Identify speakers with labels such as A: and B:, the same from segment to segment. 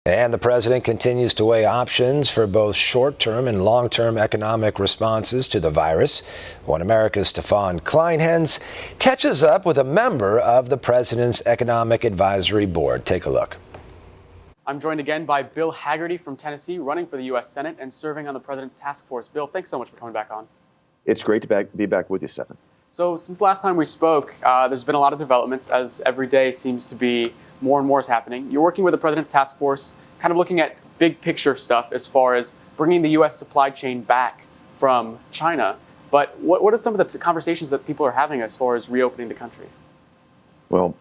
A: And the president continues to weigh options for both short-term and long-term economic responses to the virus. One America's Stefan Kleinhens catches up with a member of the president's Economic Advisory Board. Take a look.
B: I'm joined again by Bill Hagerty from Tennessee, running for the U.S. Senate and serving on the president's task force. Bill, thanks so much for coming back on.
C: It's great to be back with you, Stefan.
B: So since last time we spoke, there's been a lot of developments, as every day seems to be more and more is happening. You're working with the president's task force, kind of looking at big picture stuff as far as bringing the U.S. supply chain back from China. But what are some of the conversations that people are having as far as reopening the country?
C: Well,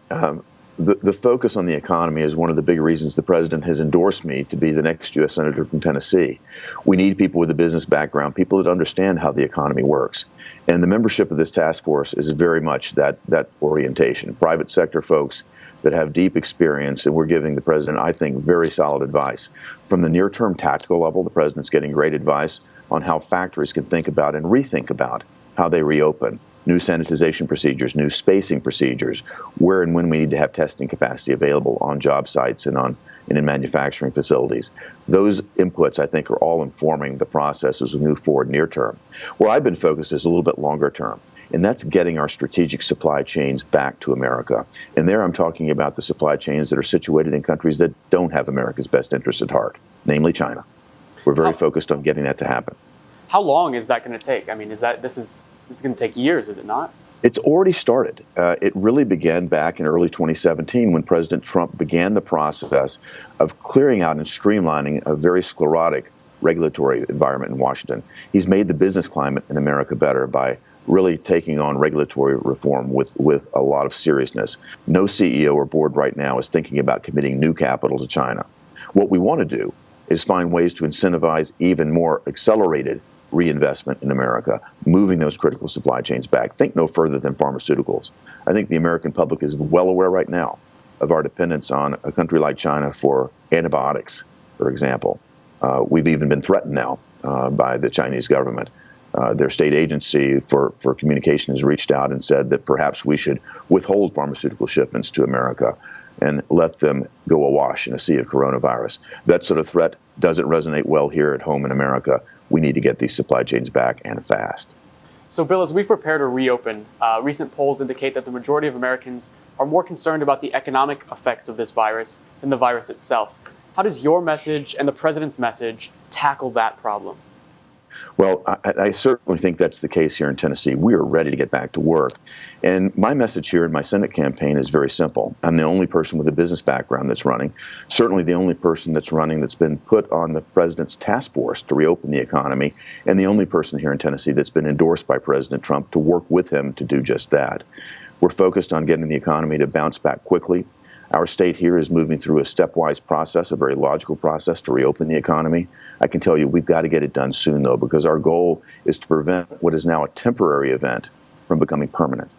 C: the focus on the economy is one of the big reasons the president has endorsed me to be the next U.S. Senator from Tennessee. We need people with a business background, people that understand how the economy works. And the membership of this task force is very much that orientation. Private sector folks that have deep experience, and we're giving the president, I think, very solid advice. From the near-term tactical level, the president's getting great advice on how factories can think about and rethink about how they reopen. New sanitization procedures, new spacing procedures, where and when we need to have testing capacity available on job sites and in manufacturing facilities. Those inputs, I think, are all informing the process as we move forward near term. Where I've been focused is a little bit longer term, and that's getting our strategic supply chains back to America. And there I'm talking about the supply chains that are situated in countries that don't have America's best interests at heart, namely China. We're very focused on getting that to happen.
B: How long is that going to take? I mean, this is going to take years, is it not?
C: It's already started. It really began back in early 2017 when President Trump began the process of clearing out and streamlining a very sclerotic regulatory environment in Washington. He's made the business climate in America better by really taking on regulatory reform with a lot of seriousness. No CEO or board right now is thinking about committing new capital to China. What we want to do is find ways to incentivize even more accelerated reinvestment in America, moving those critical supply chains back. Think no further than pharmaceuticals. I think the American public is well aware right now of our dependence on a country like China for antibiotics, for example. We've even been threatened now by the Chinese government. Their state agency for communication has reached out and said that perhaps we should withhold pharmaceutical shipments to America and let them go awash in a sea of coronavirus. That sort of threat doesn't resonate well here at home in America. We need to get these supply chains back, and fast.
B: So, Bill, as we prepare to reopen, recent polls indicate that the majority of Americans are more concerned about the economic effects of this virus than the virus itself. How does your message and the president's message tackle that problem?
C: Well, I certainly think that's the case here in Tennessee. We are ready to get back to work. And my message here in my Senate campaign is very simple. I'm the only person with a business background that's running, certainly the only person that's running that's been put on the president's task force to reopen the economy, and the only person here in Tennessee that's been endorsed by President Trump to work with him to do just that. We're focused on getting the economy to bounce back quickly. Our state here is moving through a stepwise process, a very logical process to reopen the economy. I can tell you we've got to get it done soon, though, because our goal is to prevent what is now a temporary event from becoming permanent.